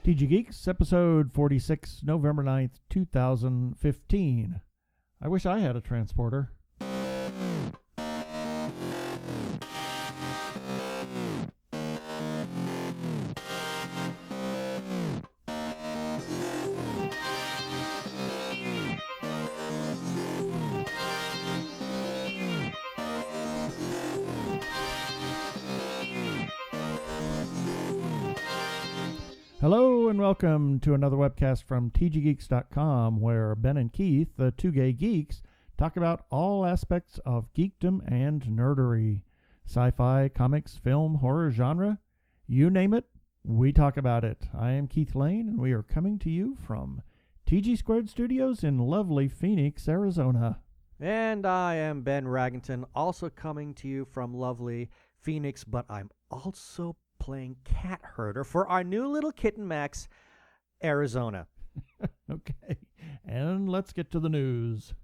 TG Geeks, episode 46, November 9th, 2015. I wish I had a transporter. Hello and welcome to another webcast from tggeeks.com, where Ben and Keith, the Two Gay Geeks, talk about all aspects of geekdom and nerdery. Sci-fi, comics, film, horror genre, you name it, we talk about it. I am Keith Lane, and we are coming to you from TG Squared Studios in lovely Phoenix, Arizona. And I am Ben Raggington, also coming to you from lovely Phoenix, but I'm also playing cat herder for our new little kitten Max, Arizona. Okay, and let's get to the news.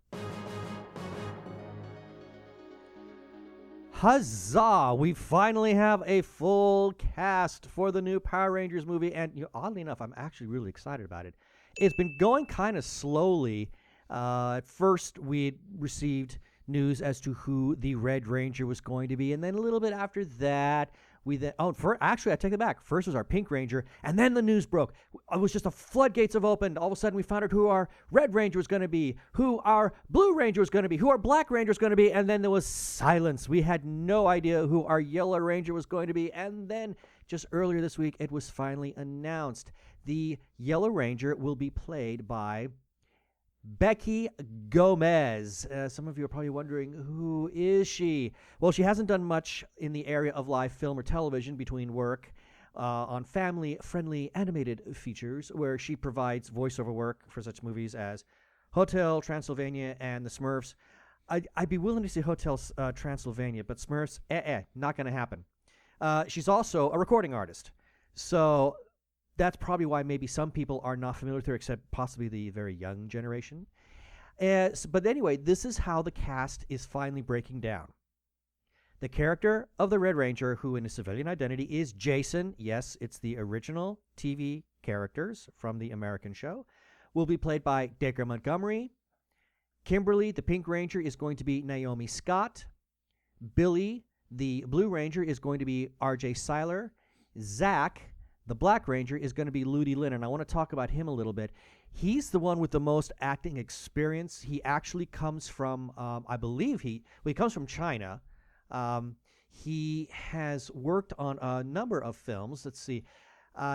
Huzzah! We finally have a full cast for the new Power Rangers movie, and oddly enough, I'm actually really excited about it. It's been going kind of slowly. At first, we received news as to who the Red Ranger was going to be, and then a little bit after that, actually, I take it back. First was our Pink Ranger, and then the news broke. It was just a floodgates have opened. All of a sudden, we found out who our Red Ranger was going to be, who our Blue Ranger was going to be, who our Black Ranger was going to be, and then there was silence. We had no idea who our Yellow Ranger was going to be, and then just earlier this week, it was finally announced. The Yellow Ranger will be played by Becky Gomez. Some of you are probably wondering, who is she? Well, she hasn't done much in the area of live film or television between work on family-friendly animated features, where she provides voiceover work for such movies as Hotel Transylvania and The Smurfs. I'd be willing to see Hotel Transylvania, but Smurfs, not going to happen. She's also a recording artist, so that's probably why maybe some people are not familiar with her, except possibly the very young generation. But anyway, this is how the cast is finally breaking down. The character of the Red Ranger, who in his civilian identity is Jason, yes, it's the original TV characters from the American show, will be played by Dacre Montgomery. Kimberly, the Pink Ranger, is going to be Naomi Scott. Billy, the Blue Ranger, is going to be R.J. Seiler. Zach, the Black Ranger, is going to be Ludi Lin, and I want to talk about him a little bit. He's the one with the most acting experience. He actually comes from, he comes from China. He has worked on a number of films. Let's see.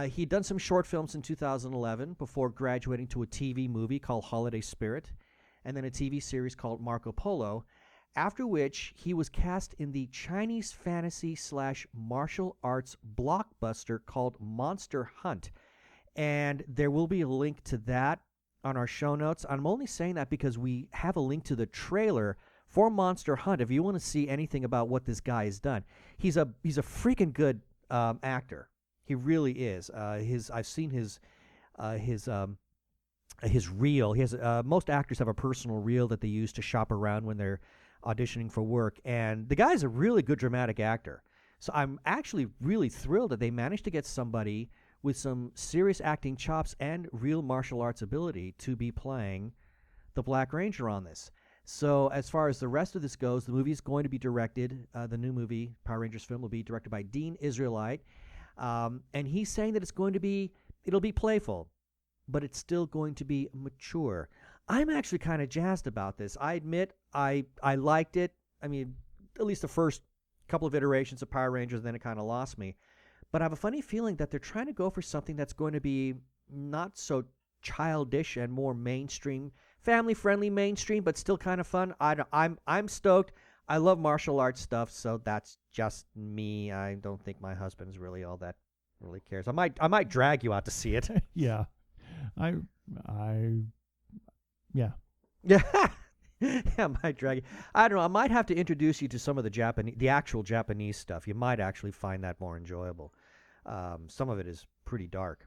He'd done some short films in 2011 before graduating to a TV movie called Holiday Spirit, and then a TV series called Marco Polo, after which he was cast in the Chinese fantasy/martial arts blockbuster called Monster Hunt. And there will be a link to that on our show notes. I'm only saying that because we have a link to the trailer for Monster Hunt if you want to see anything about what this guy has done. He's a freaking good actor. He really is. I've seen his reel. He has most actors have a personal reel that they use to shop around when they're auditioning for work, and the guy's a really good dramatic actor. So I'm actually really thrilled that they managed to get somebody with some serious acting chops and real martial arts ability to be playing the Black Ranger on this. So as far as the rest of this goes, the movie is going to be directed, the new movie, Power Rangers film, will be directed by Dean Israelite, and he's saying that it'll be playful, but it's still going to be mature. I'm actually kind of jazzed about this. I admit I liked it. I mean, at least the first couple of iterations of Power Rangers, then it kind of lost me. But I have a funny feeling that they're trying to go for something that's going to be not so childish and more mainstream, family-friendly mainstream, but still kind of fun. I'm stoked. I love martial arts stuff, so that's just me. I don't think my husband's really all that really cares. I might drag you out to see it. Yeah. Yeah. Yeah, I might drag you. I don't know. I might have to introduce you to some of the actual Japanese stuff. You might actually find that more enjoyable. Some of it is pretty dark.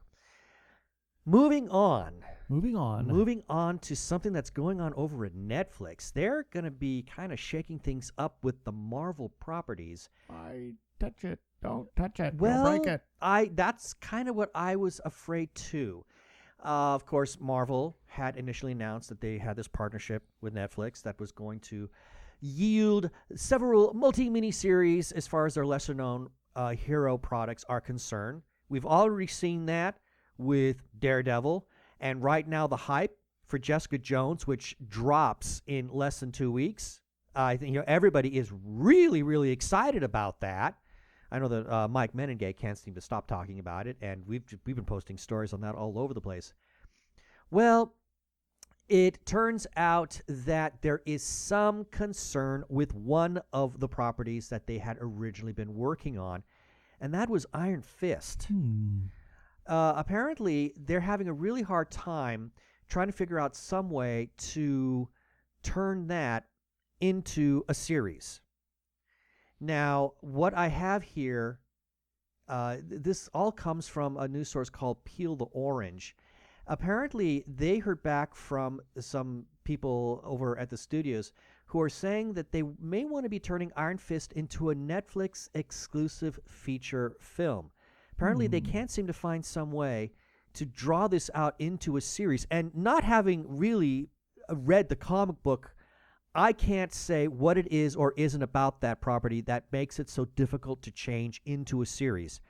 Moving on to something that's going on over at Netflix. They're going to be kind of shaking things up with the Marvel properties. I touch it. Don't touch it. Well, Don't break it. That's kind of what I was afraid too. Of course, Marvel had initially announced that they had this partnership with Netflix that was going to yield several multi-mini series as far as their lesser-known hero products are concerned. We've already seen that with Daredevil, and right now the hype for Jessica Jones, which drops in less than 2 weeks. I think everybody is really, really excited about that. I know that Mike Meningay can't seem to stop talking about it, and we've been posting stories on that all over the place. Well, it turns out that there is some concern with one of the properties that they had originally been working on, and that was Iron Fist. Apparently, they're having a really hard time trying to figure out some way to turn that into a series. Now, what I have here, this all comes from a news source called Peel the Orange. Apparently, they heard back from some people over at the studios who are saying that they may want to be turning Iron Fist into a Netflix exclusive feature film. Apparently, they can't seem to find some way to draw this out into a series. And not having really read the comic book, I can't say what it is or isn't about that property that makes it so difficult to change into a series.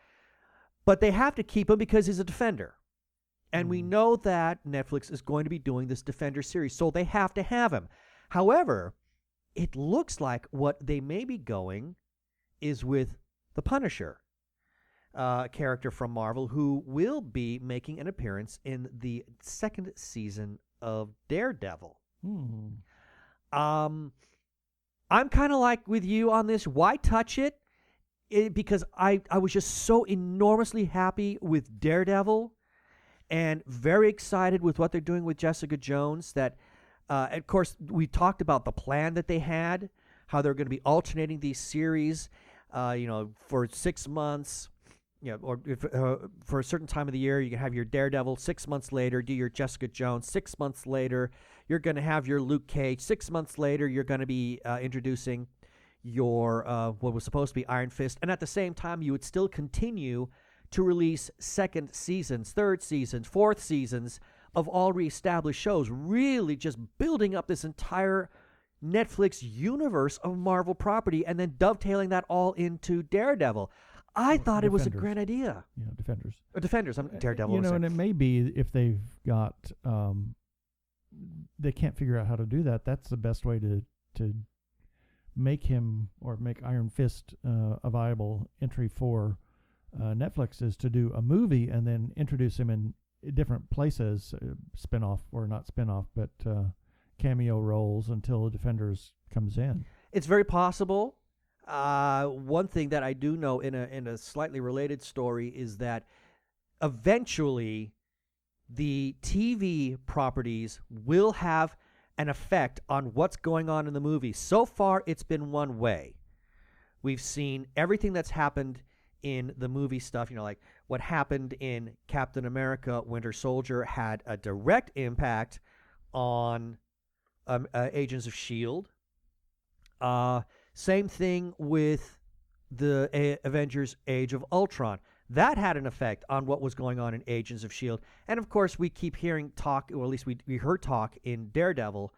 But they have to keep him because he's a Defender. And we know that Netflix is going to be doing this Defender series, so they have to have him. However, it looks like what they may be going is with the Punisher, a character from Marvel who will be making an appearance in the second season of Daredevil. I'm kind of like with you on this. Why touch it? Because I was just so enormously happy with Daredevil and very excited with what they're doing with Jessica Jones. That, of course, we talked about the plan that they had, how they're going to be alternating these series, for 6 months. Or if, for a certain time of the year, you can have your Daredevil. 6 months later, do your Jessica Jones. 6 months later, you're going to have your Luke Cage. 6 months later, you're going to be introducing your what was supposed to be Iron Fist. And at the same time, you would still continue to release second seasons, third seasons, fourth seasons of all reestablished shows, really just building up this entire Netflix universe of Marvel property and then dovetailing that all into Daredevil. I thought it was a great idea. Yeah, Defenders. Defenders. I'm Daredevil. And it may be if they've got, they can't figure out how to do that. That's the best way to make him or make Iron Fist a viable entry for Netflix is to do a movie and then introduce him in different places, spinoff or not spinoff, but cameo roles until Defenders comes in. It's very possible. One thing that I do know in a slightly related story is that eventually the TV properties will have an effect on what's going on in the movie. So far, it's been one way. We've seen everything that's happened in the movie stuff, like what happened in Captain America Winter Soldier had a direct impact on Agents of S.H.I.E.L.D. Same thing with the Avengers Age of Ultron. That had an effect on what was going on in Agents of S.H.I.E.L.D. And, of course, we keep hearing talk, or at least we heard talk in Daredevil.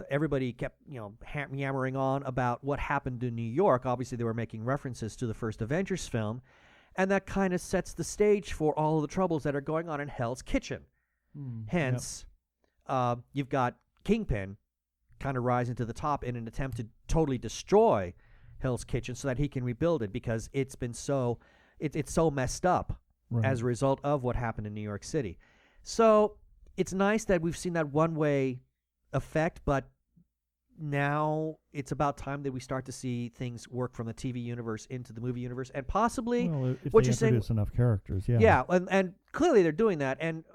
Everybody kept, yammering on about what happened in New York. Obviously, they were making references to the first Avengers film. And that kind of sets the stage for all of the troubles that are going on in Hell's Kitchen. Hence, you've got Kingpin kind of rising to the top in an attempt to totally destroy Hell's Kitchen so that he can rebuild it because it's been so messed up as a result of what happened in New York City. So it's nice that we've seen that one-way effect, but now it's about time that we start to see things work from the TV universe into the movie universe, and possibly if what they you're saying. Introduce enough characters, yeah, and clearly they're doing that. And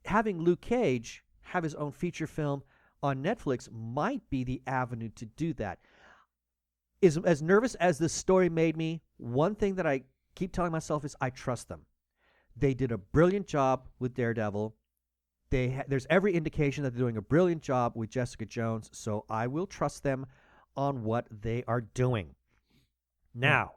having Luke Cage have his own feature film on Netflix might be the avenue to do that. As nervous as this story made me, one thing that I keep telling myself is I trust them. They did a brilliant job with Daredevil. There's every indication that they're doing a brilliant job with Jessica Jones, so I will trust them on what they are doing. Now,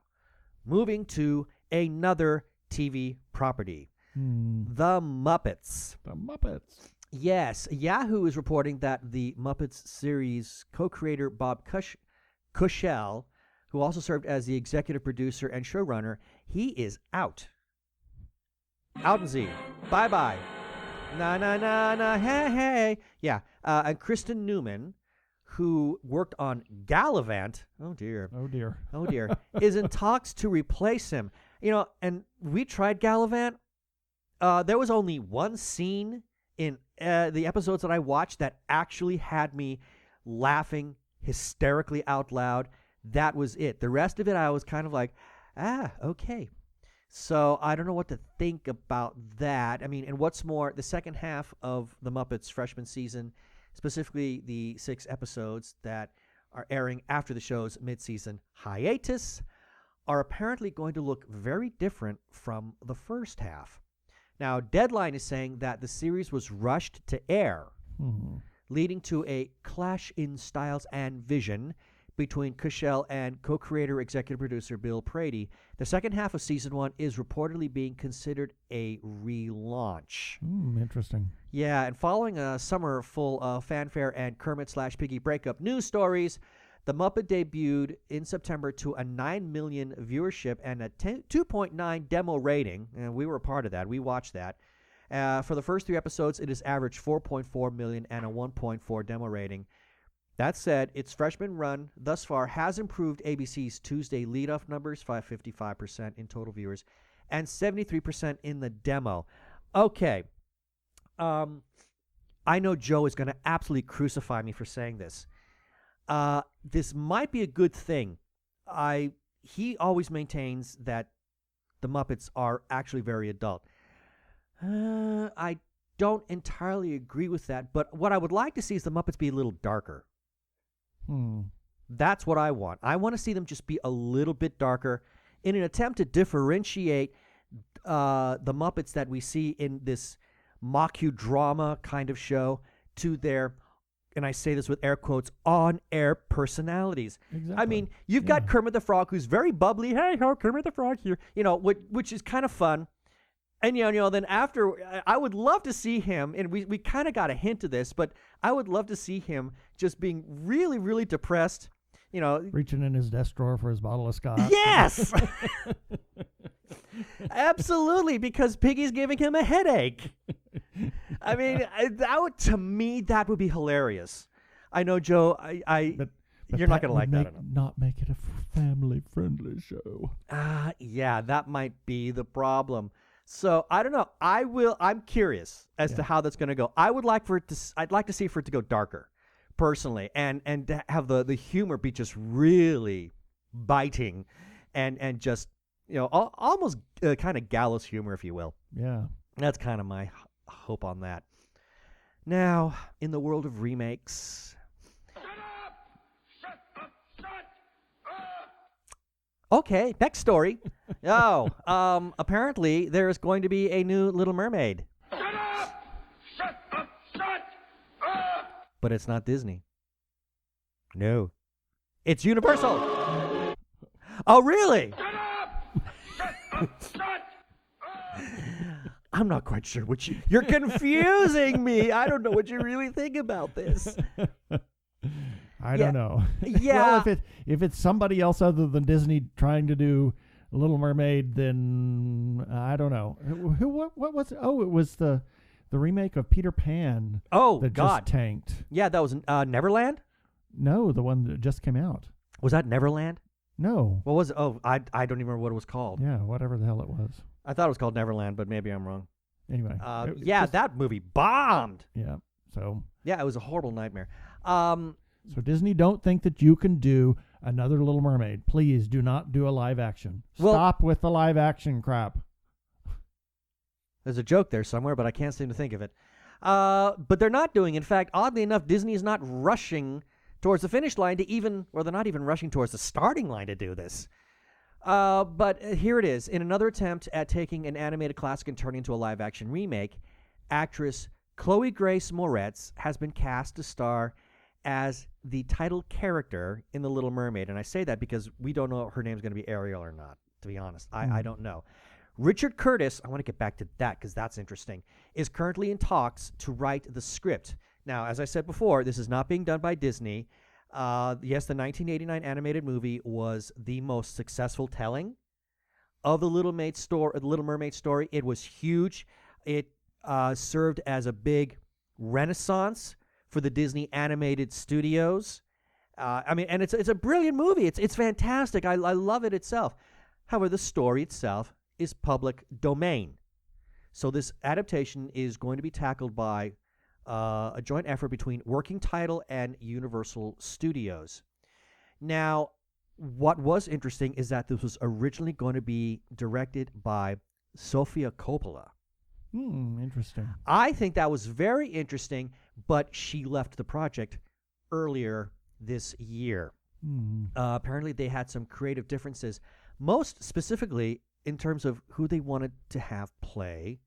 moving to another TV property. The Muppets. The Muppets. Yes, Yahoo is reporting that the Muppets series co-creator Bob Cushell, who also served as the executive producer and showrunner, he is out. Out and Z. Bye-bye. Na, na, na, na, hey, hey. Yeah, and Kristen Newman, who worked on Gallivant, oh dear, is in talks to replace him. And we tried Gallivant. There was only one scene in the episodes that I watched that actually had me laughing hysterically out loud. That was it. The rest of it, I was kind of like, okay. So I don't know what to think about that. I mean, and what's more, the second half of the Muppets freshman season, specifically the 6 episodes that are airing after the show's mid-season hiatus, are apparently going to look very different from the first half. Now, Deadline is saying that the series was rushed to air, leading to a clash in styles and vision between Cushell and co-creator executive producer Bill Prady. The second half of season 1 is reportedly being considered a relaunch. Interesting. Yeah, and following a summer full of fanfare and Kermit/Piggy breakup news stories, The Muppet debuted in September to a 9 million viewership and a 2.9 demo rating, and we were a part of that. We watched that. For the first 3 episodes, it has averaged 4.4 million and a 1.4 demo rating. That said, its freshman run thus far has improved ABC's Tuesday leadoff numbers, 55% in total viewers, and 73% in the demo. Okay. I know Joe is going to absolutely crucify me for saying this. This might be a good thing. He always maintains that the Muppets are actually very adult. I don't entirely agree with that, but what I would like to see is the Muppets be a little darker. That's what I want. I want to see them just be a little bit darker in an attempt to differentiate the Muppets that we see in this mockudrama kind of show to their, and I say this with air quotes, on-air personalities. Exactly. I mean, you've got Kermit the Frog, who's very bubbly. Hey, ho, Kermit the Frog here. Which is kind of fun. And, then after, I would love to see him, and we kind of got a hint of this, but I would love to see him just being really, really depressed, reaching in his desk drawer for his bottle of scotch. Yes! Absolutely, because Piggy's giving him a headache. I mean, to me, that would be hilarious. I know, Joe, but you're not going to like that. Not make it a family-friendly show. Yeah, that might be the problem. So I don't know. I'm curious as to how that's going to go. I'd like to see for it to go darker, personally, and to have the humor be just really biting, and just almost kind of gallows humor, if you will. Yeah, that's kind of my hope on that. Now, in the world of remakes. Okay, next story. Apparently there's going to be a new Little Mermaid. Shut up! Shut up! Shut up! But it's not Disney. No. It's Universal. Oh, really? Shut up! Shut up! Shut up! I'm not quite sure what you're confusing me. I don't know what you really think about this. I don't know. Yeah. Well, if it's somebody else other than Disney trying to do Little Mermaid, then I don't know. What was it? Oh, it was the remake of Peter Pan. Oh, that God. just tanked. Yeah, that was Neverland? No, the one that just came out. Was that Neverland? No. What was it? Oh, I don't even remember what it was called. Yeah, whatever the hell it was. I thought it was called Neverland, but maybe I'm wrong. Anyway. That movie bombed. Yeah, so. Yeah, it was a horrible nightmare. So Disney, don't think that you can do another Little Mermaid. Please do not do a live action. Stop with the live action crap. There's a joke there somewhere, but I can't seem to think of it. But they're not doing. In fact, oddly enough, Disney is not rushing towards the finish line they're not even rushing towards the starting line to do this. But here it is. In another attempt at taking an animated classic and turning into a live action remake, actress Chloe Grace Moretz has been cast to star as the title character in The Little Mermaid. And I say that because we don't know if her name's going to be Ariel or not. to be honest. I don't know. Richard Curtis, I want to get back to that because that's interesting, is currently in talks to write the script. Now, as I said before, this is not being done by Disney. Yes, the 1989 animated movie was the most successful telling of the Little Mermaid story. It was huge. It served as a big renaissance for the Disney animated studios. And it's a brilliant movie. It's fantastic. I love it itself. However, the story itself is public domain. So this adaptation is going to be tackled by a joint effort between Working Title and Universal Studios. Now, what was interesting is that this was originally going to be directed by Sofia Coppola. Interesting. I think that was very interesting, but she left the project earlier this year. Apparently, they had some creative differences, most specifically in terms of who they wanted to have play.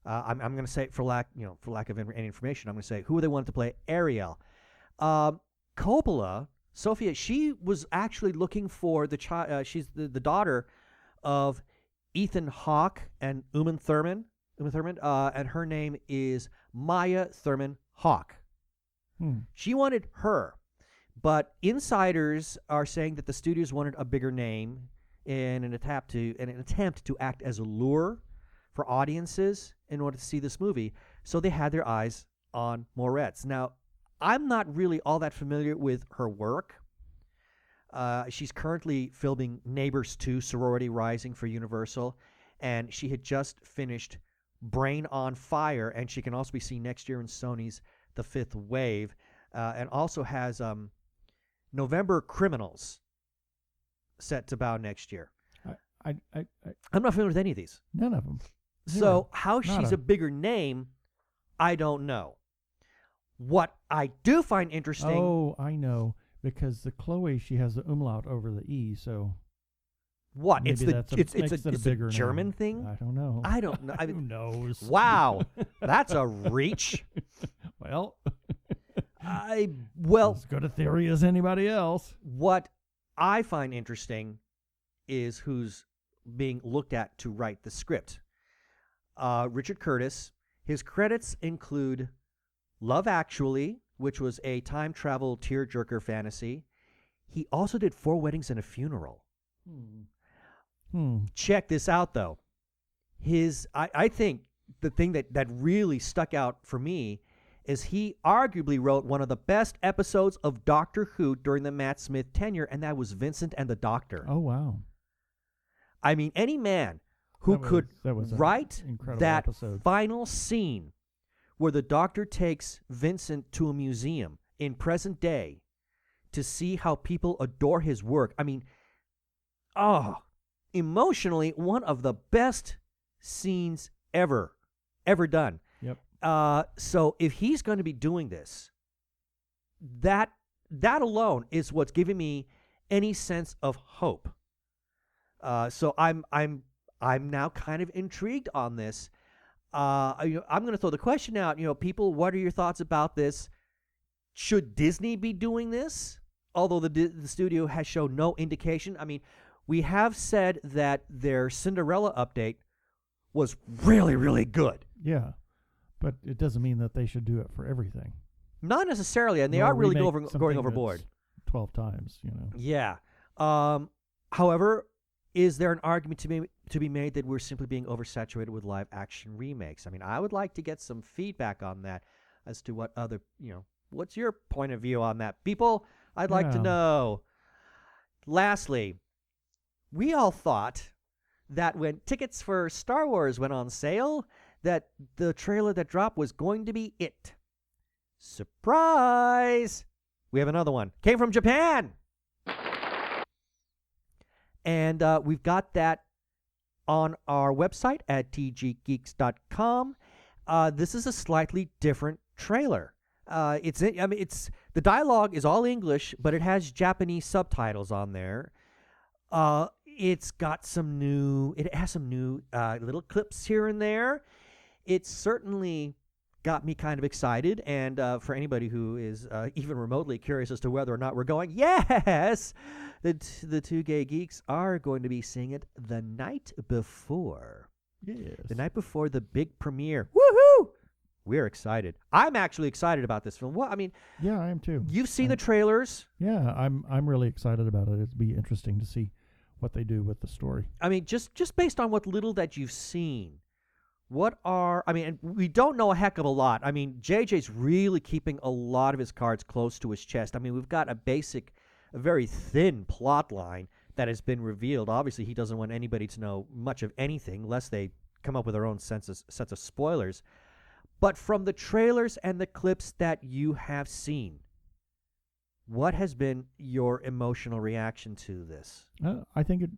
I'm going to say, for lack of any information, I'm going to say who they wanted to play Ariel. Coppola, Sophia, she was actually looking for the child. She's the daughter of Ethan Hawke and Uma Thurman, and her name is Maya Thurman Hawke. She wanted her, but insiders are saying that the studios wanted a bigger name in an attempt to act as a lure for audiences in order to see this movie. So they had their eyes on Moretz. Now, I'm not really all that familiar with her work. She's currently filming Neighbors 2, Sorority Rising for Universal, and she had just finished Brain on Fire, and she can also be seen next year in Sony's The Fifth Wave, and also has November Criminals set to bow next year. I'm not familiar with any of these. None of them. So how she's a bigger name, I don't know. What I do find interesting... Oh, I know. Because the Chloe, she has the umlaut over the E, so... What? It's a a German thing? I don't know. I don't know. Who knows? Wow. That's a reach. Well... as good a theory as anybody else. What I find interesting is who's being looked at to write the script. Richard Curtis. His credits include Love Actually, which was a time travel tearjerker fantasy. He also did 4 Weddings and a Funeral. Check this out, though. I think the thing that really stuck out for me is he arguably wrote one of the best episodes of Doctor Who during the Matt Smith tenure, and that was Vincent and the Doctor. Oh, wow. I mean, any man who could write that episode. Final scene where the Doctor takes Vincent to a museum in present day to see how people adore his work. I mean, emotionally, one of the best scenes ever done. Yep. So if he's going to be doing this, that alone is what's giving me any sense of hope. So I'm now kind of intrigued on this. I'm going to throw the question out. People, what are your thoughts about this? Should Disney be doing this? Although the studio has shown no indication. I mean, we have said that their Cinderella update was really, really good. Yeah, but it doesn't mean that they should do it for everything. Not necessarily, and they are really going overboard. 12 times, Yeah. However, is there an argument to be made that we're simply being oversaturated with live action remakes? I mean, I would like to get some feedback on that as to what other, what's your point of view on that? People, I'd like to know. Lastly, we all thought that when tickets for Star Wars went on sale, that the trailer that dropped was going to be it. Surprise! We have another one. Came from Japan! And we've got that on our website at tggeeks.com. This is a slightly different trailer. The dialogue is all English, but it has Japanese subtitles on there. It has some new little clips here and there. It's certainly got me kind of excited. And for anybody who is even remotely curious as to whether or not we're going, yes, the Two Gay Geeks are going to be seeing it the night before. Yes. The night before the big premiere. Woohoo! We're excited. I'm actually excited about this film. Well, I mean, Yeah, I am too. you've seen the trailers. Yeah, I'm really excited about it. It'd be interesting to see what they do with the story. I mean, just based on what little that you've seen, and we don't know a heck of a lot. I mean, JJ's really keeping a lot of his cards close to his chest. I mean, we've got a very thin plot line that has been revealed. Obviously, he doesn't want anybody to know much of anything, lest they come up with their own sets of spoilers. But from the trailers and the clips that you have seen, what has been your emotional reaction to this? I think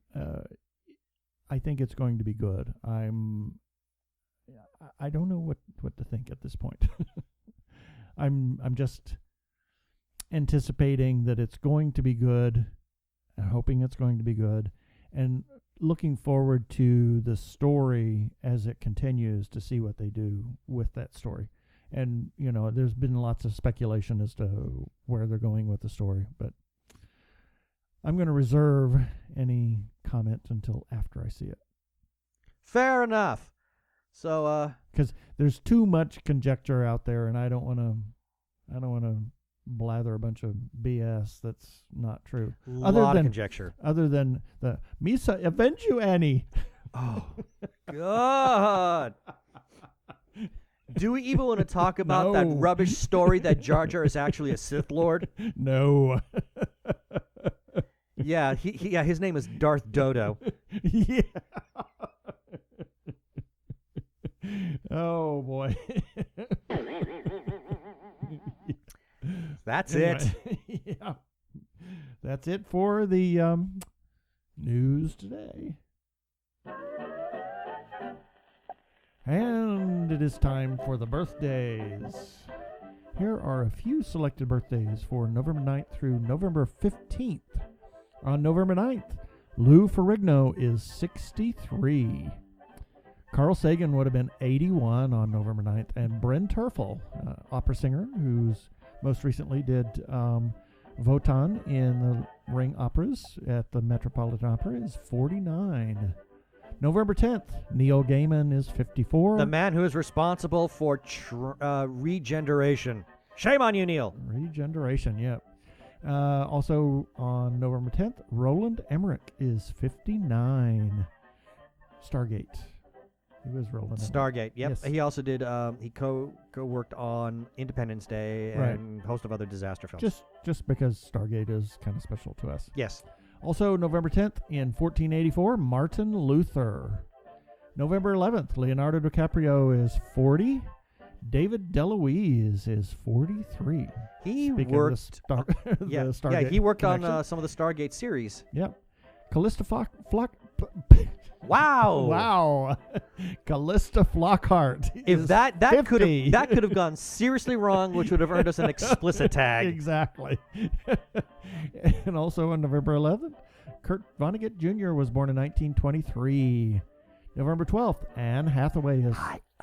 it's going to be good. I don't know what to think at this point. I'm just anticipating that it's going to be good, hoping it's going to be good, and looking forward to the story as it continues to see what they do with that story. And, there's been lots of speculation as to where they're going with the story, but I'm going to reserve any comment until after I see it. Fair enough. So, because there's too much conjecture out there, and I don't want to blather a bunch of BS that's not true. Lot of conjecture. Other than the Misa, avenge you, Annie. Oh, God. Do we even want to talk about that rubbish story that Jar Jar is actually a Sith Lord? No. Yeah, his name is Darth Dodo. Yeah. Oh, boy. That's Anyway, it. Yeah. That's it for the news today. And it is time for the birthdays. Here are a few selected birthdays for November 9th through November 15th. On November 9th, Lou Ferrigno is 63. Carl Sagan would have been 81 on November 9th. And Bryn Terfel, opera singer, who's most recently did Wotan in the Ring Operas at the Metropolitan Opera, is 49. November 10th, Neil Gaiman is 54. The man who is responsible for regeneration. Shame on you, Neil. Regeneration, yep. Also on November 10th, Roland Emmerich is 59. Stargate. He was Roland Emmerich. Stargate, yep. Yes. He also did, he co-worked on Independence Day and a host of other disaster films. Just because Stargate is kind of special to us. Yes. Also, November 10th, in 1484, Martin Luther. November 11th, Leonardo DiCaprio is 40. David DeLuise is 43. He Speaking worked... of the Stargate he worked connection. on some of the Stargate series. Yep. Callista Wow. Wow. Callista Flockhart. If that 50. could have gone seriously wrong, which would have earned us an explicit tag. Exactly. And also on November 11th, Kurt Vonnegut Jr. was born in 1923. November 12th, Anne Hathaway is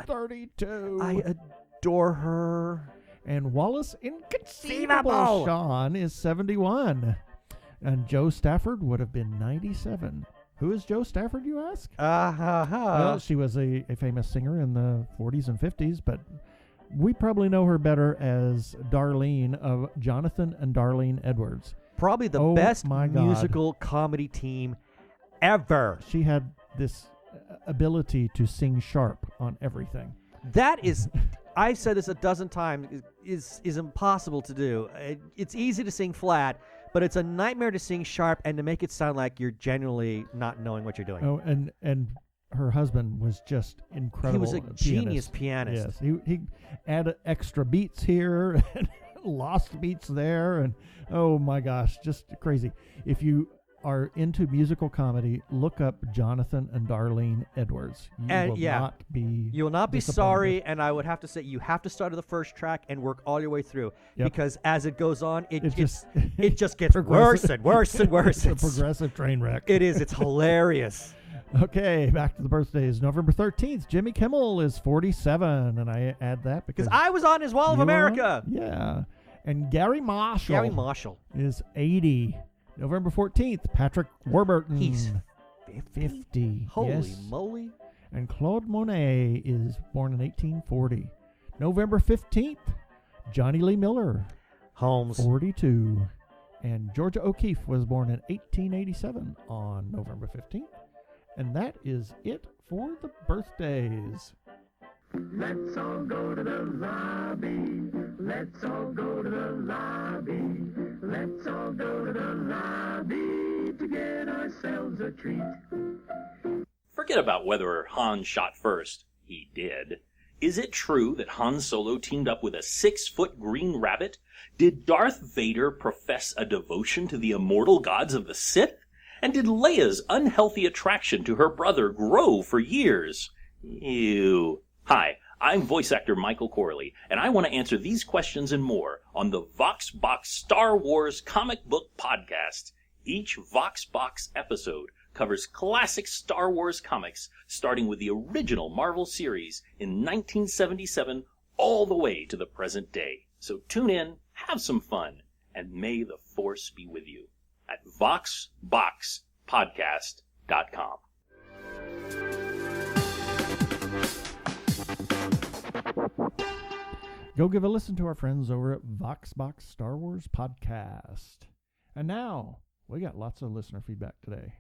32. I adore her. And Wallace Inconceivable Sean is 71. And Joe Stafford would have been 97. Who is Joe Stafford, you ask? Well, she was a famous singer in the 40s and 50s, but we probably know her better as Darlene of Jonathan and Darlene Edwards. Probably the best musical comedy team ever. She had this ability to sing sharp on everything. That is, I've said this a dozen times, is impossible to do. It's easy to sing flat, but it's a nightmare to sing sharp and to make it sound like you're genuinely not knowing what you're doing. Oh, and her husband was just incredible. He was a genius pianist. Yes, he added extra beats here and lost beats there, and oh my gosh, just crazy. If you are into musical comedy, look up Jonathan and Darlene Edwards. You will not be sorry, and I would have to say you have to start at the first track and work all your way through, because as it goes on, it just gets worse and worse and worse. It's a progressive train wreck. It is. It's hilarious. Okay, back to the birthdays. November 13th, Jimmy Kimmel is 47, and I add that because I was on his Wall of you were on- America. Yeah. And Gary Marshall is 80. November 14th, Patrick Warburton. He's 50. Holy yes. moly. And Claude Monet is born in 1840. November 15th, Johnny Lee Miller, Holmes. 42. And Georgia O'Keeffe was born in 1887 on November 15th. And that is it for the birthdays. Let's all go to the lobby. Let's all go to the lobby. Let's all go to the lobby to get ourselves a treat. Forget about whether Han shot first. He did. Is it true that Han Solo teamed up with a 6-foot green rabbit? Did Darth Vader profess a devotion to the immortal gods of the Sith? And did Leia's unhealthy attraction to her brother grow for years? Ew. Hi, I'm voice actor Michael Corley, and I want to answer these questions and more on the VoxBox Star Wars comic book podcast. Each VoxBox episode covers classic Star Wars comics, starting with the original Marvel series in 1977 all the way to the present day. So tune in, have some fun, and may the Force be with you at VoxBoxPodcast.com. Go give a listen to our friends over at VoxBox Star Wars Podcast. And now, we got lots of listener feedback today.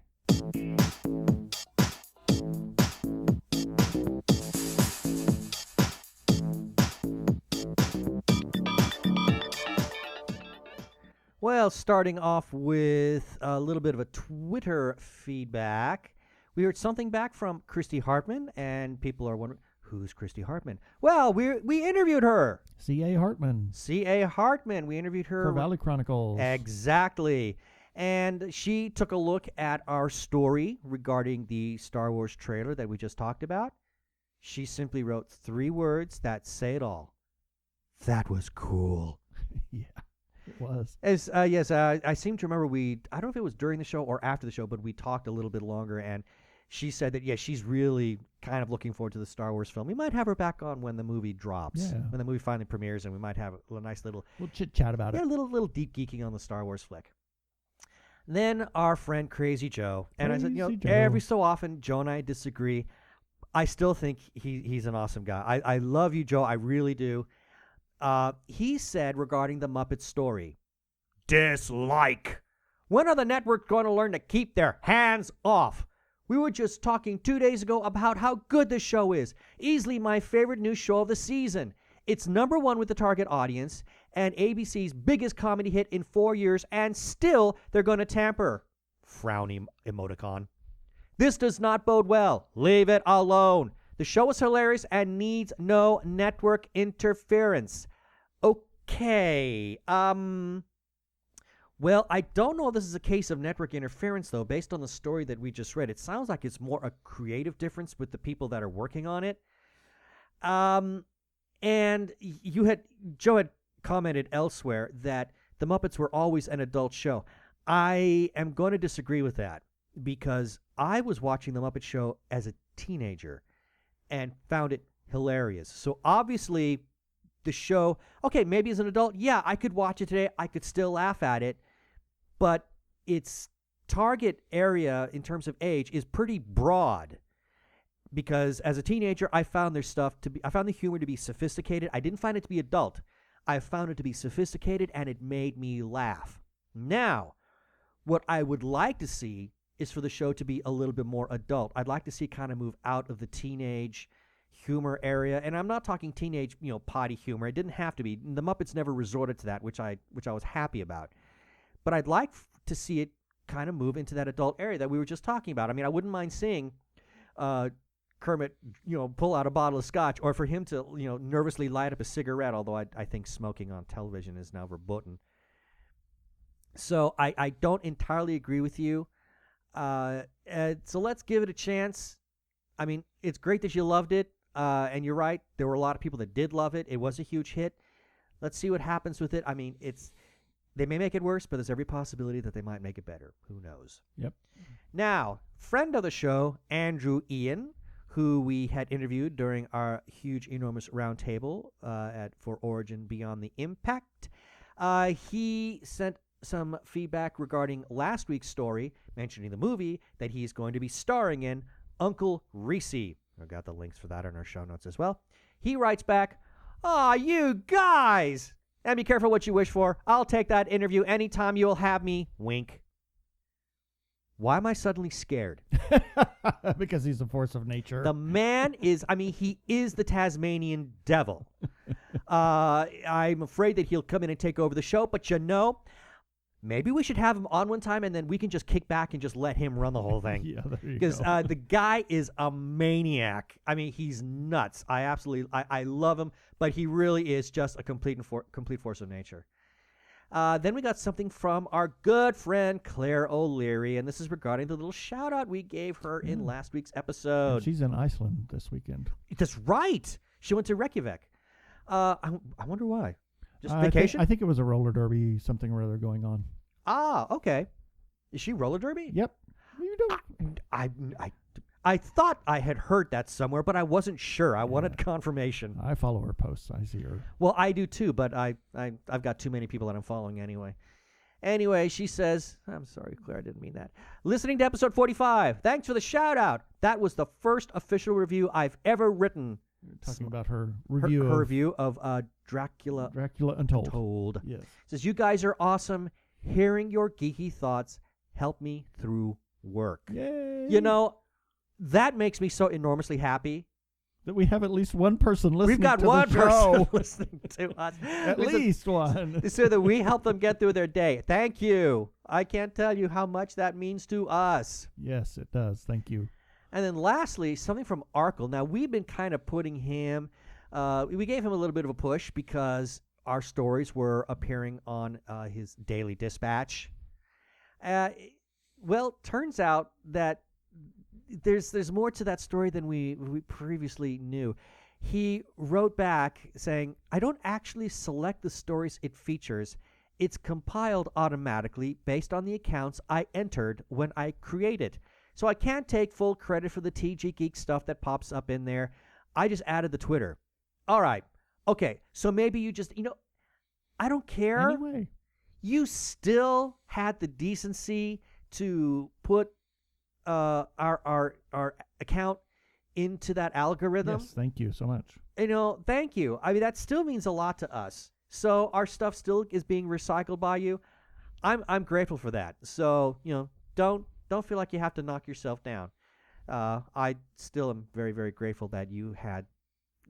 Well, starting off with a little bit of a Twitter feedback. We heard something back from Christy Hartman, and people are wondering, who's Christy Hartman? Well, we interviewed her. C.A. Hartman. C.A. Hartman. We interviewed her. For Valley Chronicles. Exactly. And she took a look at our story regarding the Star Wars trailer that we just talked about. She simply wrote 3 words that say it all. That was cool. Yeah, it was. Yes, I seem to remember I don't know if it was during the show or after the show, but we talked a little bit longer, and she said that, yeah, she's really kind of looking forward to the Star Wars film. We might have her back on when the movie drops, when the movie finally premieres, and we might have a nice little... We'll chit-chat about it. Yeah, a little deep geeking on the Star Wars flick. Then our friend Crazy Joe, and I said, Crazy Joe. every so often, Joe and I disagree. I still think he's an awesome guy. I love you, Joe. I really do. He said regarding the Muppet story, dislike. When are the networks going to learn to keep their hands off? We were just talking 2 days ago about how good the show is. Easily my favorite new show of the season. It's #1 with the target audience and ABC's biggest comedy hit in 4 years, and still they're going to tamper. Frowny emoticon. This does not bode well. Leave it alone. The show is hilarious and needs no network interference. Okay. Well, I don't know if this is a case of network interference, though. Based on the story that we just read, it sounds like it's more a creative difference with the people that are working on it. And Joe had commented elsewhere that the Muppets were always an adult show. I am going to disagree with that because I was watching the Muppet Show as a teenager and found it hilarious. So obviously the show, okay, maybe as an adult, yeah, I could watch it today. I could still laugh at it. But its target area in terms of age is pretty broad. Because as a teenager, I found the humor to be sophisticated. I didn't find it to be adult. I found it to be sophisticated, and it made me laugh. Now, what I would like to see is for the show to be a little bit more adult. I'd like to see it kind of move out of the teenage humor area, and I'm not talking teenage, potty humor. It didn't have to be. The Muppets never resorted to that, which I was happy about. But I'd like to see it kind of move into that adult area that we were just talking about. I mean, I wouldn't mind seeing Kermit, pull out a bottle of scotch, or for him to, nervously light up a cigarette, although I think smoking on television is now verboten. So I don't entirely agree with you. So let's give it a chance. I mean, it's great that you loved it, and you're right. There were a lot of people that did love it. It was a huge hit. Let's see what happens with it. I mean, They may make it worse, but there's every possibility that they might make it better. Who knows? Yep. Now, friend of the show, Andrew Ian, who we had interviewed during our huge, enormous roundtable for Origin Beyond the Impact, he sent some feedback regarding last week's story, mentioning the movie that he's going to be starring in, Uncle Reese. I've got the links for that in our show notes as well. He writes back, "Aw, you guys! And be careful what you wish for. I'll take that interview anytime you'll have me. Wink." Why am I suddenly scared? Because he's a force of nature. The man is, he is the Tasmanian devil. I'm afraid that he'll come in and take over the show, but maybe we should have him on one time and then we can just kick back and just let him run the whole thing. Yeah, there you Because go. the guy is a maniac. He's nuts. I love him, but he really is just a complete force of nature. Then we got something from our good friend Claire O'Leary, and this is regarding the little shout-out we gave her in last week's episode. And she's in Iceland this weekend. That's right. She went to Reykjavik. I wonder why. Just I vacation? think it was a roller derby, something or other going on. Ah, okay. Is she roller derby? Yep. You don't. I thought I had heard that somewhere, but I wasn't sure. I wanted confirmation. I follow her posts. I see her. Well, I do too, but I've got too many people that I'm following anyway. Anyway, she says, I'm sorry, Claire, I didn't mean that. Listening to episode 45. Thanks for the shout out. That was the first official review I've ever written. You're talking about her review Her review of Dracula Untold. Untold. Yes. Says, you guys are awesome. Hearing your geeky thoughts helped me through work. Yay. That makes me so enormously happy. That we have at least one person listening We've got to one the show. person listening to us. At least one. So that we help them get through their day. Thank you. I can't tell you how much that means to us. Yes, it does. Thank you. And then lastly, something from Arkle. Now, we've been kind of putting him, we gave him a little bit of a push because our stories were appearing on his daily dispatch. Well, turns out that there's more to that story than we previously knew. He wrote back saying, I don't actually select the stories it features. It's compiled automatically based on the accounts I entered when I created. So I can't take full credit for the TG Geek stuff that pops up in there. I just added the Twitter. All right. Okay. So maybe you just, I don't care. Anyway. You still had the decency to put our account into that algorithm. Yes, thank you so much. Thank you. That still means a lot to us. So our stuff still is being recycled by you. I'm grateful for that. So, don't feel like you have to knock yourself down. I still am very, very grateful that you had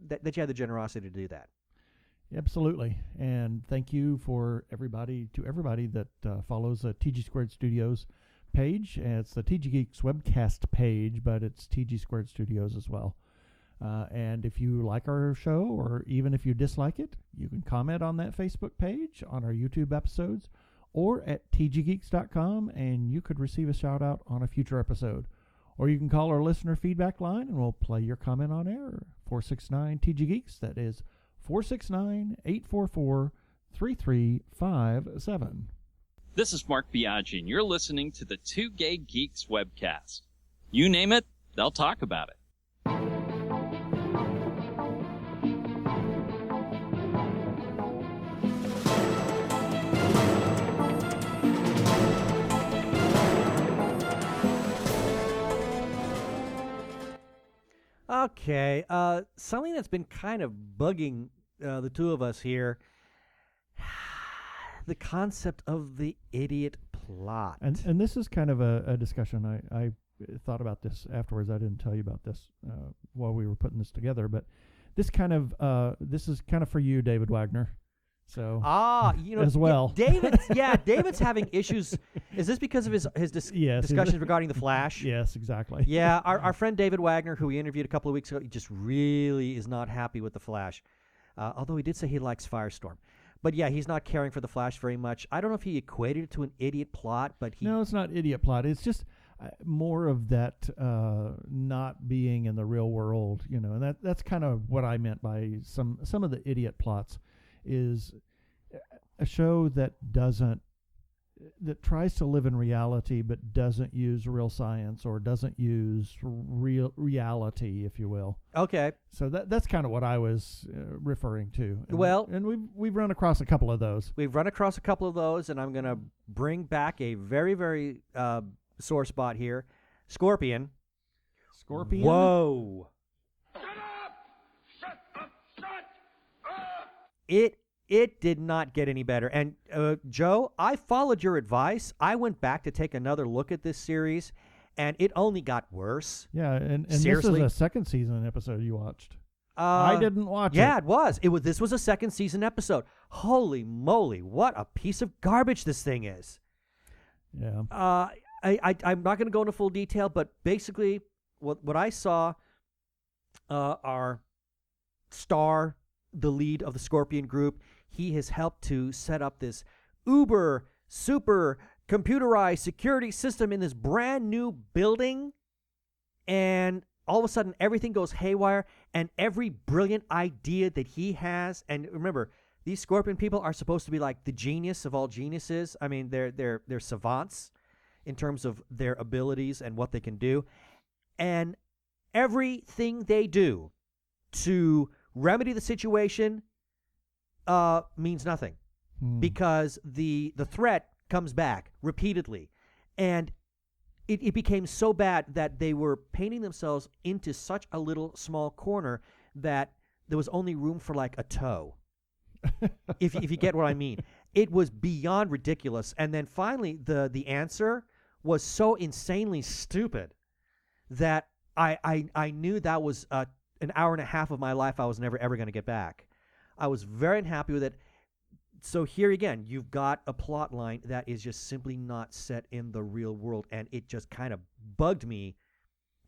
that you had the generosity to do that. Absolutely. And thank you to everybody that follows the TG Squared Studios page. It's the TG Geeks Webcast page, but it's TG Squared Studios as well. And if you like our show, or even if you dislike it, you can comment on that Facebook page, on our YouTube episodes, or at tggeeks.com, and you could receive a shout out on a future episode. Or you can call our listener feedback line, and we'll play your comment on air. 469 TG Geeks. That is 469-844-3357. This is Mark Biaggi, and you're listening to the Two Gay Geeks webcast. You name it, they'll talk about it. Okay, something that's been kind of bugging the two of us here, the concept of the idiot plot. And this is kind of a discussion. I thought about this afterwards. I didn't tell you about this while we were putting this together, but this is kind of for you, David Wagner. So as well. David's having issues. Is this because of his discussions regarding the Flash? Yes, exactly. Yeah, our friend David Wagner, who we interviewed a couple of weeks ago, he just really is not happy with the Flash. Although he did say he likes Firestorm. But yeah, he's not caring for the Flash very much. I don't know if he equated it to an idiot plot, but No, it's not idiot plot. It's just more of that not being in the real world, and that's kind of what I meant by some of the idiot plots. Is a show that tries to live in reality but doesn't use real science or doesn't use real reality, if you will. Okay. So that's kind of what I was referring to. And we've run across a couple of those. We've run across a couple of those, and I'm going to bring back a very, very sore spot here. Scorpion. Whoa. Shut up! It did not get any better. And Joe, I followed your advice. I went back to take another look at this series, and it only got worse. Yeah, and Seriously? this is a second season episode you watched. I didn't watch it. Yeah, it was. This was a second season episode. Holy moly, what a piece of garbage this thing is. Yeah. I'm not going to go into full detail, but basically what I saw, our star, the lead of the Scorpion group, he has helped to set up this uber super computerized security system in this brand new building, and all of a sudden everything goes haywire, and every brilliant idea that he has, and remember, these Scorpion people are supposed to be like the genius of all geniuses. I mean, they're savants in terms of their abilities and what they can do, and everything they do to remedy the situation means nothing, because the threat comes back repeatedly, and it became so bad that they were painting themselves into such a little small corner that there was only room for like a toe. if you get what I mean. It was beyond ridiculous. And then finally the answer was so insanely stupid that I knew that was an hour and a half of my life I was never ever going to get back. I was very unhappy with it. So here again, you've got a plot line that is just simply not set in the real world, and it just kind of bugged me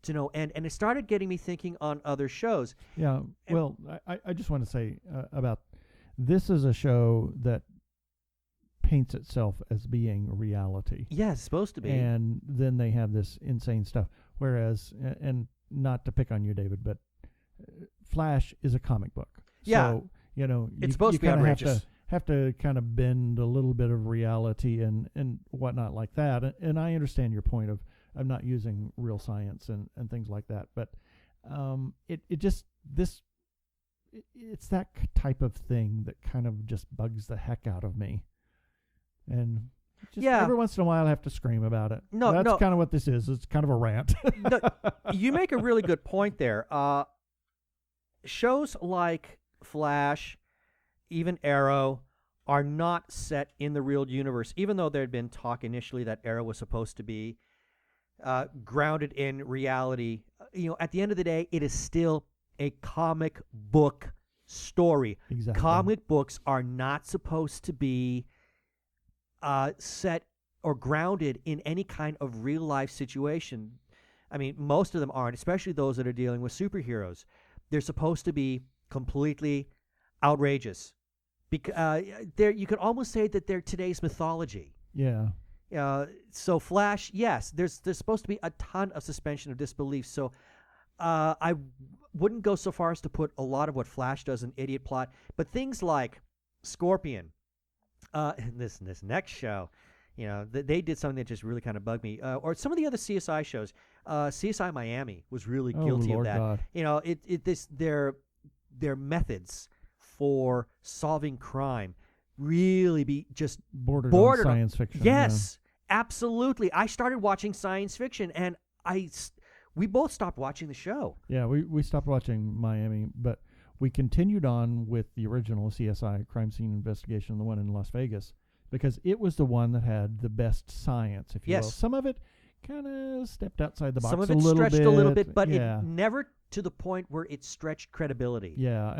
to no end. And it started getting me thinking on other shows. Yeah, well, I just want to say about this is a show that paints itself as being reality. Yeah, it's supposed to be. And then they have this insane stuff. Whereas, and not to pick on you, David, but Flash is a comic book. Yeah. So, you know, it's supposed to be outrageous. Have to kind of bend a little bit of reality and whatnot like that. And I understand your point of not using real science and things like that. But it's that type of thing that kind of just bugs the heck out of me. And just every once in a while I have to scream about it. That's kind of what this is. It's kind of a rant. No, you make a really good point there. Shows like Flash, even Arrow, are not set in the real universe, even though there had been talk initially that Arrow was supposed to be grounded in reality. At the end of the day, it is still a comic book story. Exactly. Comic books are not supposed to be set or grounded in any kind of real life situation. I mean, most of them aren't, especially those that are dealing with superheroes. They're supposed to be completely outrageous. You could almost say that they're today's mythology. Yeah. So Flash, yes, there's supposed to be a ton of suspension of disbelief. So I wouldn't go so far as to put a lot of what Flash does in idiot plot, but things like Scorpion, this next show, they did something that just really kind of bugged me. Or some of the other CSI shows. CSI Miami was really guilty of that. God. Their methods for solving crime really be just bordered on science fiction. Yes, absolutely. I started watching science fiction, and we both stopped watching the show. Yeah, we stopped watching Miami, but we continued on with the original CSI crime scene investigation, the one in Las Vegas, because it was the one that had the best science, if you will. Some of it kind of stepped outside the box a little bit. Some of it stretched a little bit, but it never to the point where it stretched credibility. Yeah,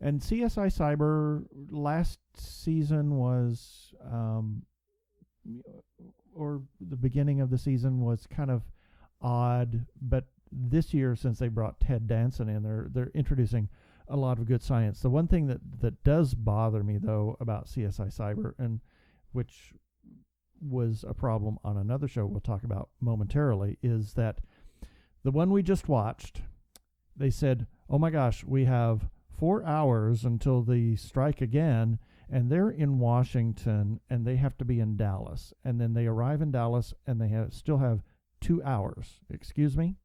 and CSI Cyber last season was, or the beginning of the season was kind of odd, but this year, since they brought Ted Danson in, they're introducing a lot of good science. The one thing that does bother me, though, about CSI Cyber, and which was a problem on another show we'll talk about momentarily, is that the one we just watched, they said, oh my gosh, we have 4 hours until the strike again, and they're in Washington, and they have to be in Dallas, and then they arrive in Dallas, and they still have 2 hours. Excuse me?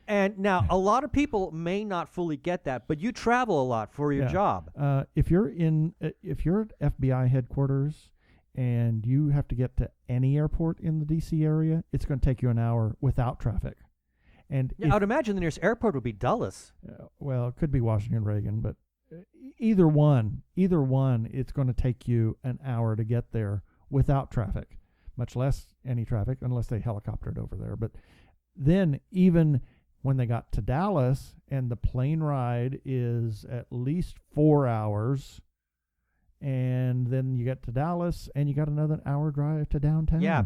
And now, a lot of people may not fully get that, but you travel a lot for your job. If you're at FBI headquarters and you have to get to any airport in the D.C. area, it's going to take you an hour without traffic. And I would imagine the nearest airport would be Dulles. Well, it could be Washington Reagan, but either one, it's going to take you an hour to get there without traffic, much less any traffic, unless they helicoptered over there. But then even when they got to Dallas, and the plane ride is at least 4 hours, and then you get to Dallas, and you got another hour drive to downtown. Yeah,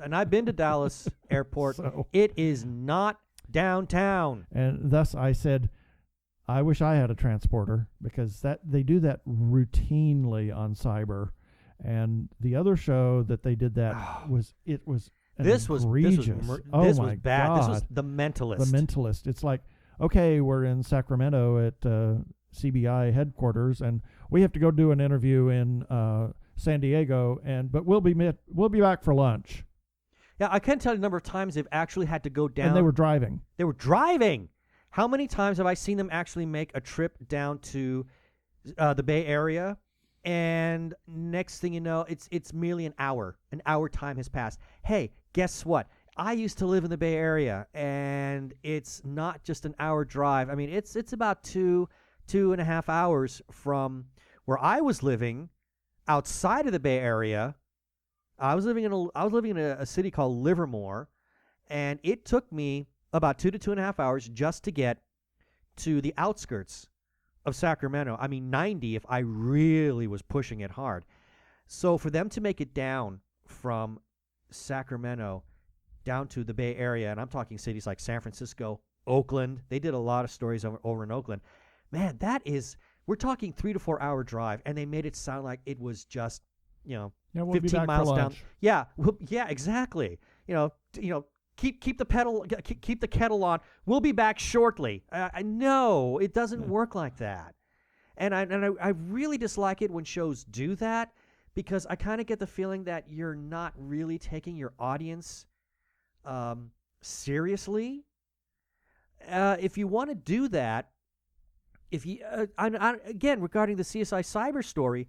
and I've been to Dallas Airport. So, it is not downtown. And thus I said, I wish I had a transporter, because they do that routinely on Cyber. And the other show that they did that was This was egregious. This was bad. God. This was The Mentalist. The Mentalist. It's like, okay, we're in Sacramento at CBI headquarters, and we have to go do an interview in San Diego, but we'll be back for lunch. Yeah, I can't tell you the number of times they've actually had to go down. And they were driving. They were driving. How many times have I seen them actually make a trip down to the Bay Area? And next thing you know, it's merely an hour. An hour time has passed. Hey, guess what? I used to live in the Bay Area, and it's not just an hour drive. I mean, it's about two and a half hours from where I was living outside of the Bay Area. I was living in a city called Livermore, and it took me about 2 to 2.5 hours just to get to the outskirts of Sacramento. I mean, 90 if I really was pushing it hard. So for them to make it down from Sacramento down to the Bay Area, and I'm talking cities like San Francisco, Oakland. They did a lot of stories over in Oakland. Man, we're talking 3 to 4 hour drive, and they made it sound like it was just, we'll 15 be back miles for down. lunch. Yeah, yeah, exactly. Keep the kettle on. We'll be back shortly. No, it doesn't work like that. And I really dislike it when shows do that, because I kind of get the feeling that you're not really taking your audience seriously. If you want to do that, again, regarding the CSI Cyber story,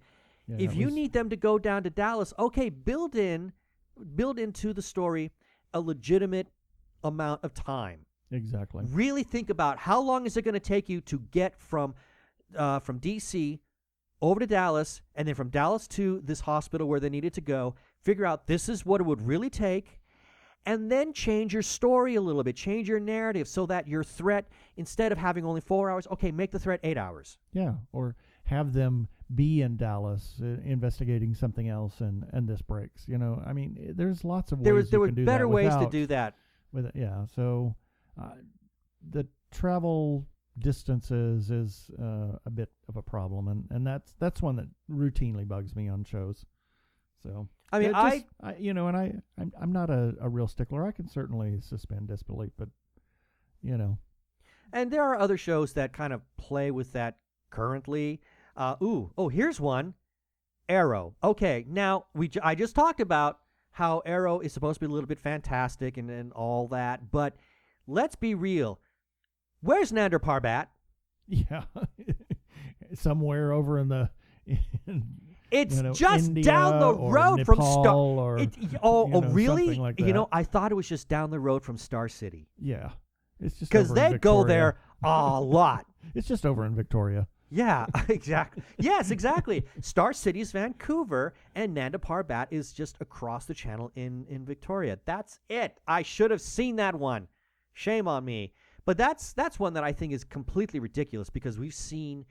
if you need them to go down to Dallas, okay, build into the story a legitimate amount of time. Exactly. Really think about how long is it going to take you to get from D.C. over to Dallas, and then from Dallas to this hospital where they needed to go. Figure out this is what it would really take, and then change your story a little bit, change your narrative so that your threat, instead of having only 4 hours, okay, make the threat 8 hours. Yeah, or have them be in Dallas investigating something else, and this breaks. I mean, there's lots of ways there you were can do better that ways to without- do that. So the travel distances is a bit of a problem, and that's one that routinely bugs me on shows. So I mean, I'm not a real stickler. I can certainly suspend disbelief, but and there are other shows that kind of play with that currently. Here's one, Arrow. Okay, now I just talked about how Arrow is supposed to be a little bit fantastic and all that, but let's be real. Where's Nandor Parbat? Yeah, somewhere over in the. It's just India down the road from Star. Or, Really? Like that. I thought it was just down the road from Star City. Yeah, it's just because over in they go Victoria. there a lot. It's just over in Victoria. Yeah, exactly. Yes, exactly. Star City is Vancouver, and Nandor Parbat is just across the channel in Victoria. That's it. I should have seen that one. Shame on me. But that's one that I think is completely ridiculous, because we've seen.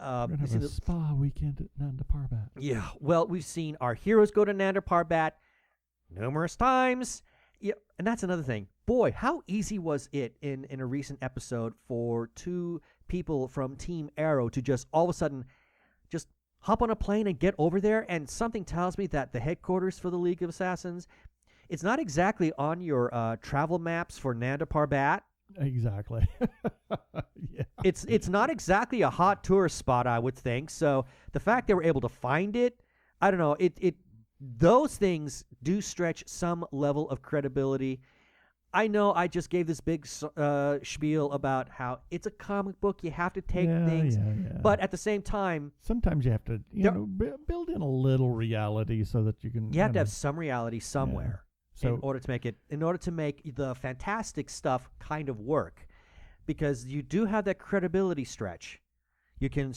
We're gonna have a spa weekend at Nandor Parbat. Yeah, well, we've seen our heroes go to Nandor Parbat numerous times. Yeah, and that's another thing. Boy, how easy was it in a recent episode for two people from Team Arrow to just all of a sudden just hop on a plane and get over there, and something tells me that the headquarters for the League of Assassins, it's not exactly on your travel maps for Nandor Parbat. Exactly. Yeah. it's not exactly a hot tourist spot, I would think. So the fact they were able to find it, I don't know. Those things do stretch some level of credibility. I know I just gave this big spiel about how it's a comic book. You have to take things, but at the same time, sometimes you have to build in a little reality so that you can. You have to have some reality somewhere So, in order to make the fantastic stuff kind of work, because you do have that credibility stretch. You can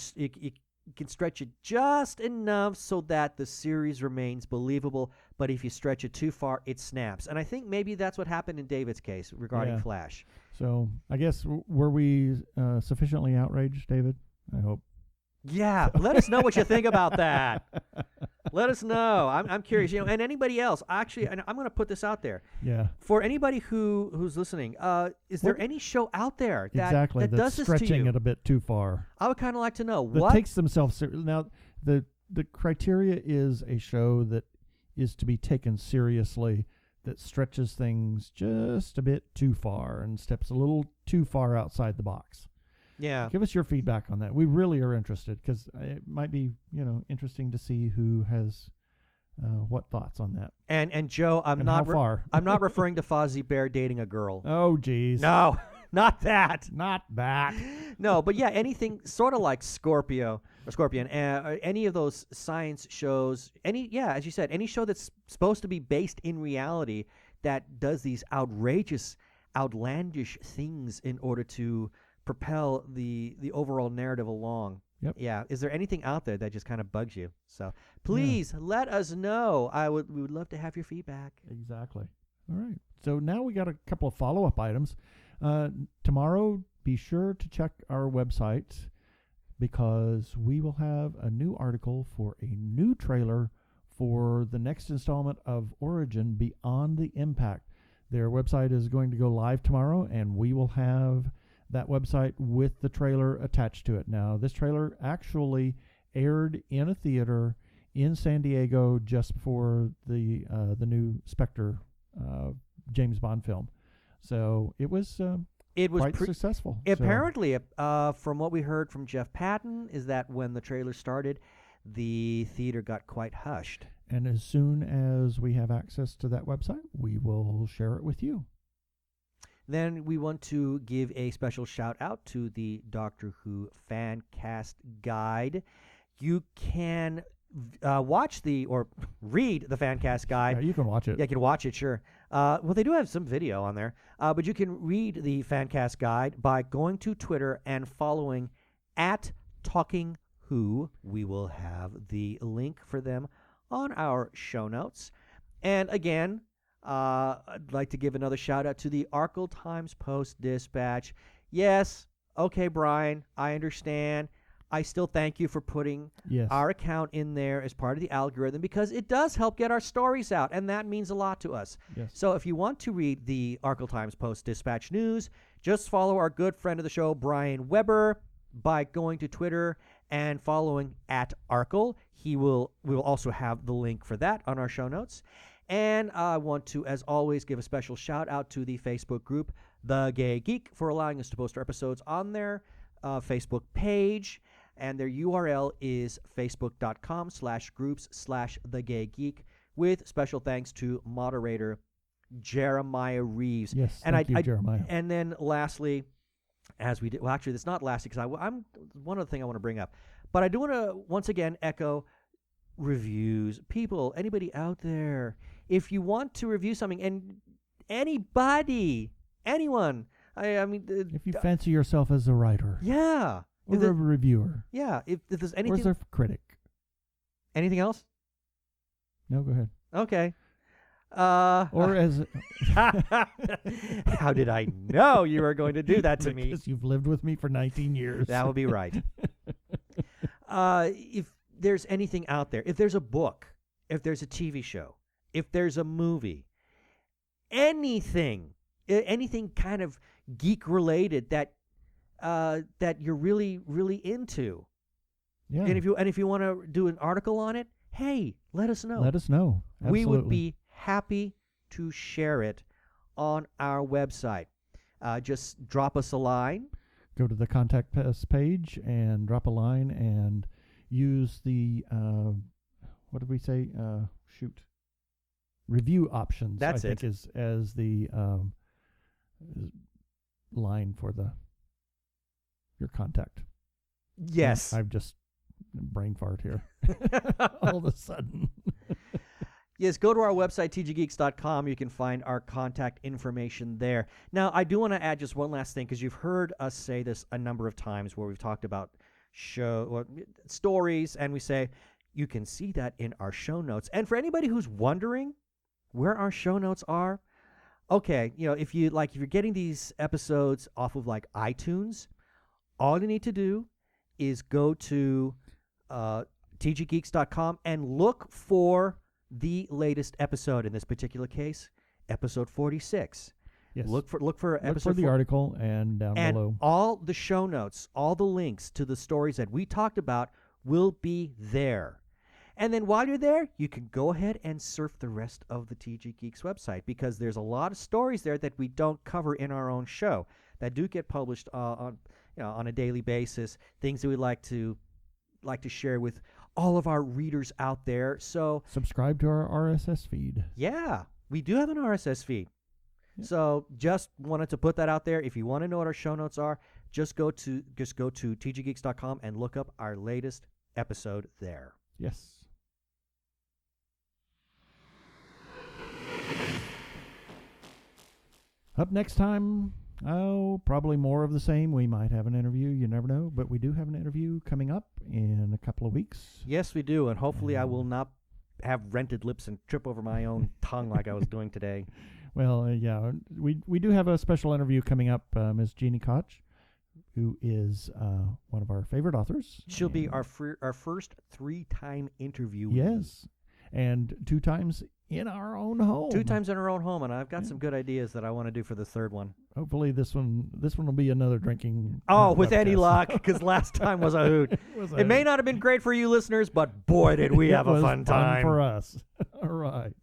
stretch it just enough so that the series remains believable, but if you stretch it too far, it snaps. And I think maybe that's what happened in David's case regarding Flash. So I guess, were we sufficiently outraged, David? I hope. Yeah, let us know what you think about that. Let us know. I'm curious. And anybody else? Actually, and I'm going to put this out there. Yeah. For anybody who's listening, is there any show out there that that's does this to stretching you? it a bit too far? I would kind of like to know That takes themselves seriously. Now, the criteria is a show that is to be taken seriously, that stretches things just a bit too far and steps a little too far outside the box. Yeah. Give us your feedback on that. We really are interested, because it might be, interesting to see who has what thoughts on that. And Joe, I'm not referring to Fozzie Bear dating a girl. Oh, geez. No, not that. Not that. No, but yeah, anything sort of like Scorpion, any of those science shows, as you said, any show that's supposed to be based in reality that does these outrageous, outlandish things in order to propel the overall narrative along. Yep. Yeah. Is there anything out there that just kind of bugs you? So please let us know. We would love to have your feedback. Exactly. All right. So now we got a couple of follow-up items. Tomorrow, be sure to check our website, because we will have a new article for a new trailer for the next installment of Origin Beyond the Impact. Their website is going to go live tomorrow, and we will have that website with the trailer attached to it. Now, this trailer actually aired in a theater in San Diego just before the new Spectre James Bond film. So it was quite successful. Apparently, from what we heard from Jeff Patton, is that when the trailer started, the theater got quite hushed. And as soon as we have access to that website, we will share it with you. Then we want to give a special shout out to the Doctor Who Fan Cast Guide. You can watch or read the Fan Cast Guide. Yeah, you can watch it. Yeah, you can watch it, sure. Well, they do have some video on there. But you can read the Fan Cast Guide by going to Twitter and following @TalkingWho. We will have the link for them on our show notes. And again, I'd like to give another shout out to the Arkle Times Post Dispatch. Yes, okay, Brian, I understand. I still thank you for putting our account in there as part of the algorithm, because it does help get our stories out, and that means a lot to us. Yes. So if you want to read the Arkle Times Post Dispatch news, just follow our good friend of the show, Brian Weber, by going to Twitter and following @Arkle. We will also have the link for that on our show notes. And I want to, as always, give a special shout out to the Facebook group, The Gay Geek, for allowing us to post our episodes on their Facebook page. And their URL is facebook.com/groups/thegaygeek, with special thanks to moderator Jeremiah Reeves. Yes, and thank you, Jeremiah. And then lastly, as we did, well, actually, it's not lastly, because I'm one other thing I want to bring up. But I do want to, once again, echo reviews. People, anybody out there, if you want to review something, and anyone, I mean, if you fancy yourself as a writer, yeah, or a reviewer, yeah, if there's anything, or as a critic, anything else? No, go ahead. Okay. Or as how did I know you were going to do that to me? Because you've lived with me for 19 years. That would be right. If there's anything out there, if there's a book, if there's a TV show, if there's a movie, anything kind of geek related that you're really, really into, yeah. And if you want to do an article on it, hey, let us know. Let us know. Absolutely. We would be happy to share it on our website. Just drop us a line. go to the contact us page and drop a line and use the, what did we say? Review options. That's I think is as the line for your contact. Yes. I've just brain fart here all of a sudden. Yes, go to our website, tggeeks.com. You can find our contact information there. Now, I do want to add just one last thing, because you've heard us say this a number of times where we've talked about stories, and we say you can see that in our show notes. And for anybody who's wondering where our show notes are, okay, if you're getting these episodes off of like iTunes, all you need to do is go to tggeeks.com and look for the latest episode. In this particular case, episode 46. Yes. Look for episode the article and down below. All the show notes, all the links to the stories that we talked about will be there. And then while you're there, you can go ahead and surf the rest of the TG Geeks website, because there's a lot of stories there that we don't cover in our own show that do get published on a daily basis. Things that we like to share with all of our readers out there. So subscribe to our RSS feed. Yeah, we do have an RSS feed. Yeah. So just wanted to put that out there. If you want to know what our show notes are, just go to tggeeks.com and look up our latest episode there. Yes. Up next time, probably more of the same. We might have an interview. You never know. But we do have an interview coming up in a couple of weeks. Yes, we do. And hopefully I will not have rented lips and trip over my own tongue like I was doing today. Well, yeah. We do have a special interview coming up. Ms. Jeannie Koch, who is one of our favorite authors. She'll be our first 3-time interview. Yes. And 2 times in our own home. 2 times in our own home, and I've got some good ideas that I want to do for the third one. Hopefully this one will be another drinking. With any luck, because last time was a hoot. It may not have been great for you listeners, but boy, did we have a fun time. For us. All right.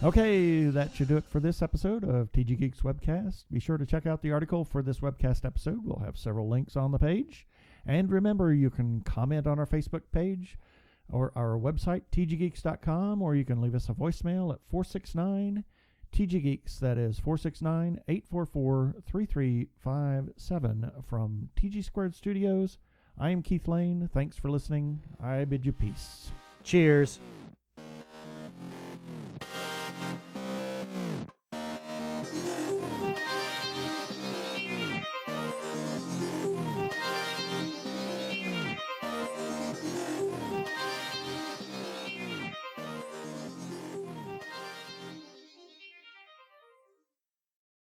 Okay, that should do it for this episode of TG Geeks Webcast. Be sure to check out the article for this webcast episode. We'll have several links on the page. And remember, you can comment on our Facebook page or our website, tggeeks.com, or you can leave us a voicemail at 469-TG-GEEKS. That is 469-844-3357 from TG Squared Studios. I am Keith Lane. Thanks for listening. I bid you peace. Cheers.